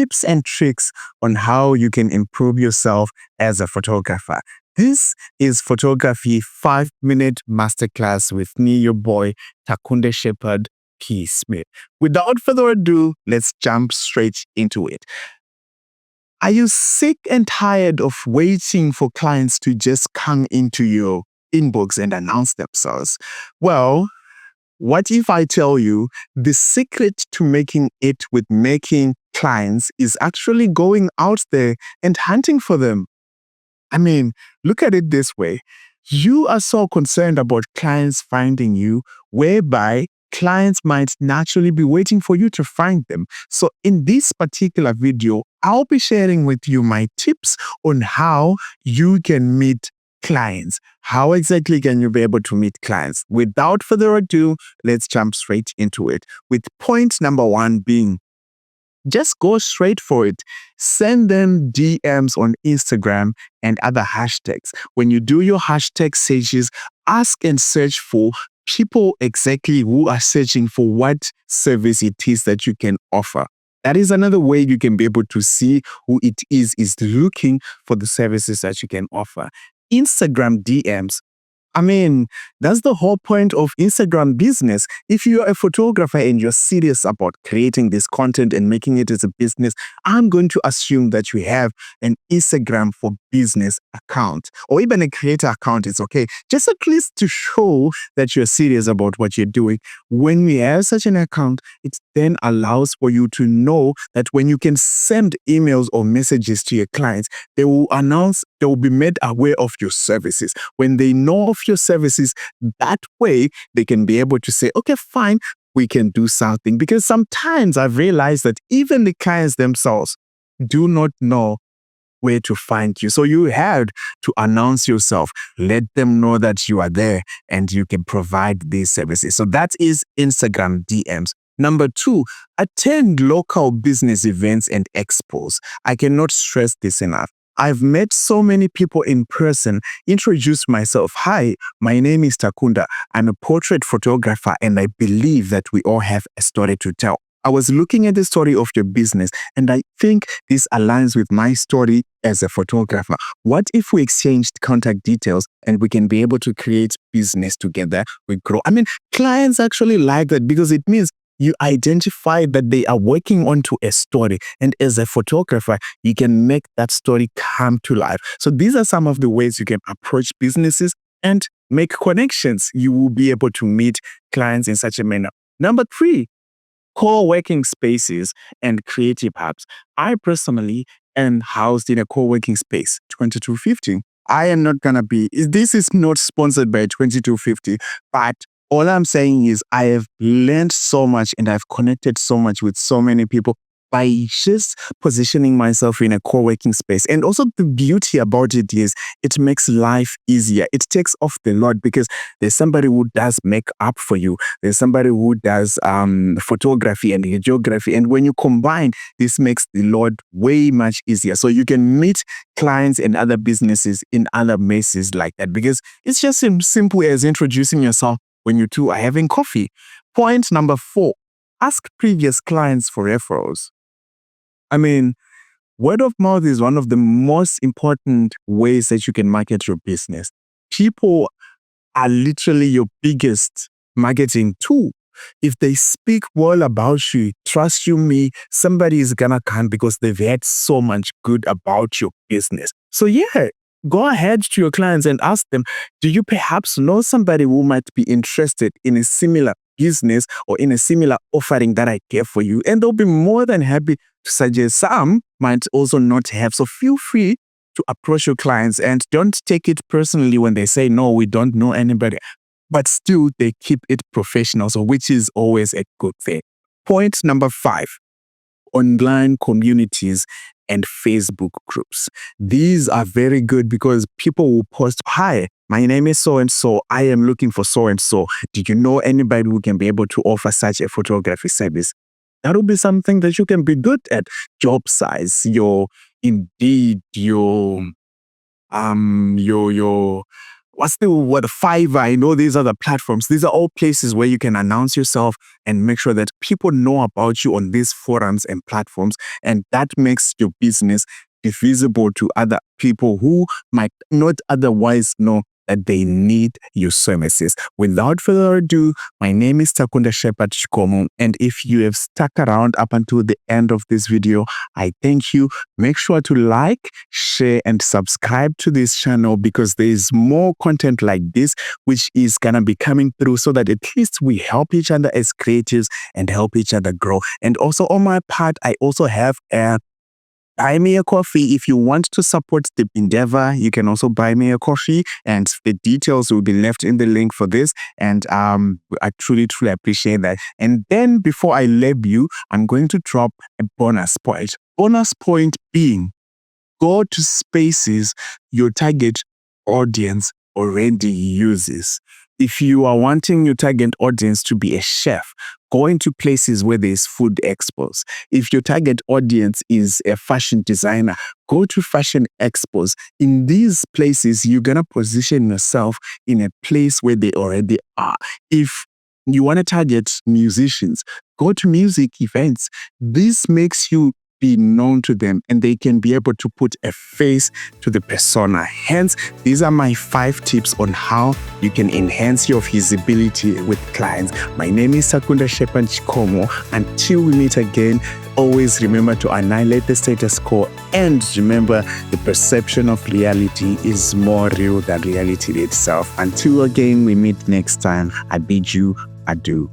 tips and tricks on how you can improve yourself as a photographer. This is Photography 5-Minute Masterclass with me, your boy, Takunde Shepherd P. Smith. Without further ado, let's jump straight into it. Are you sick and tired of waiting for clients to just come into your inbox and announce themselves? Well, what if I tell you the secret to making it with making clients is actually going out there and hunting for them? I mean, look at it this way. You are so concerned about clients finding you, whereby clients might naturally be waiting for you to find them. So in this particular video, I'll be sharing with you my tips on how you can meet clients. How exactly can you be able to meet clients? Without further ado, let's jump straight into it. With point number 1 being, just go straight for it. Send them DMs on Instagram and other hashtags. When you do your hashtag searches, ask and search for people exactly who are searching for what service it is that you can offer. That is another way you can be able to see who it is looking for the services that you can offer. Instagram DMs. I mean, that's the whole point of Instagram business. If you're a photographer and you're serious about creating this content and making it as a business, I'm going to assume that you have an Instagram for business account, or even a creator account is okay. Just at least to show that you're serious about what you're doing. When we have such an account, it then allows for you to know that when you can send emails or messages to your clients, they will be made aware of your services. When they know of your services, that way they can be able to say, okay, fine, we can do something. Because sometimes I've realized that even the clients themselves do not know where to find you. So you have to announce yourself, let them know that you are there and you can provide these services. So that is Instagram DMs. Number 2, attend local business events and expos. I cannot stress this enough. I've met so many people in person, introduced myself. Hi, my name is Takunda. I'm a portrait photographer and I believe that we all have a story to tell. I was looking at the story of your business and I think this aligns with my story as a photographer. What if we exchanged contact details and we can be able to create business together? We grow. I mean, clients actually like that because it means you identify that they are working onto a story. And as a photographer, you can make that story come to life. So these are some of the ways you can approach businesses and make connections. You will be able to meet clients in such a manner. Number 3, co-working spaces and creative hubs. I personally am housed in a co-working space, 2250. I am not going to be, this is not sponsored by 2250, but all I'm saying is I have learned so much and I've connected so much with so many people by just positioning myself in a co-working space. And also the beauty about it is it makes life easier. It takes off the load because there's somebody who does makeup for you. There's somebody who does photography and videography. And when you combine, this makes the load way much easier. So you can meet clients and other businesses in other places like that because it's just as simple as introducing yourself when you two are having coffee. Point number 4, ask previous clients for referrals. I mean, word of mouth is one of the most important ways that you can market your business. People are literally your biggest marketing tool. If they speak well about you, trust you me, somebody is gonna come because they've heard so much good about your business. So yeah, go ahead to your clients and ask them, do you perhaps know somebody who might be interested in a similar business or in a similar offering that I care for you? And they'll be more than happy to suggest. Some might also not have. So feel free to approach your clients and don't take it personally when they say, no, we don't know anybody. But still, they keep it professional, so which is always a good thing. Point number 5, online communities and Facebook groups. These are very good because people will post, hi, my name is so-and-so. I am looking for so-and-so. Do you know anybody who can be able to offer such a photography service? That will be something that you can be good at. Job size, your Indeed, your what's the word? Fiverr. I know these are the platforms. These are all places where you can announce yourself and make sure that people know about you on these forums and platforms. And that makes your business visible to other people who might not otherwise know that they need your services. Without further ado, my name is Takunda Shepherd Chikomo, and if you have stuck around up until the end of this video, I thank you. Make sure to like, share, and subscribe to this channel because there is more content like this which is gonna be coming through, so that at least we help each other as creatives and help each other grow. And also on my part, I also have a buy me a coffee. If you want to support the endeavor, you can also buy me a coffee, and the details will be left in the link for this. And I truly appreciate that. And then before I leave you, I'm going to drop a bonus point. Bonus point being, go to spaces your target audience already uses. If you are wanting your target audience to be a chef, go into places where there's food expos. If your target audience is a fashion designer, go to fashion expos. In these places, you're going to position yourself in a place where they already are. If you want to target musicians, go to music events. This makes you be known to them, and they can be able to put a face to the persona. Hence, these are my 5 tips on how you can enhance your visibility with clients. My name is Takunda Shepherd Chikomo. Until we meet again, always remember to annihilate the status quo, and remember, the perception of reality is more real than reality itself. Until again we meet next time, I bid you adieu.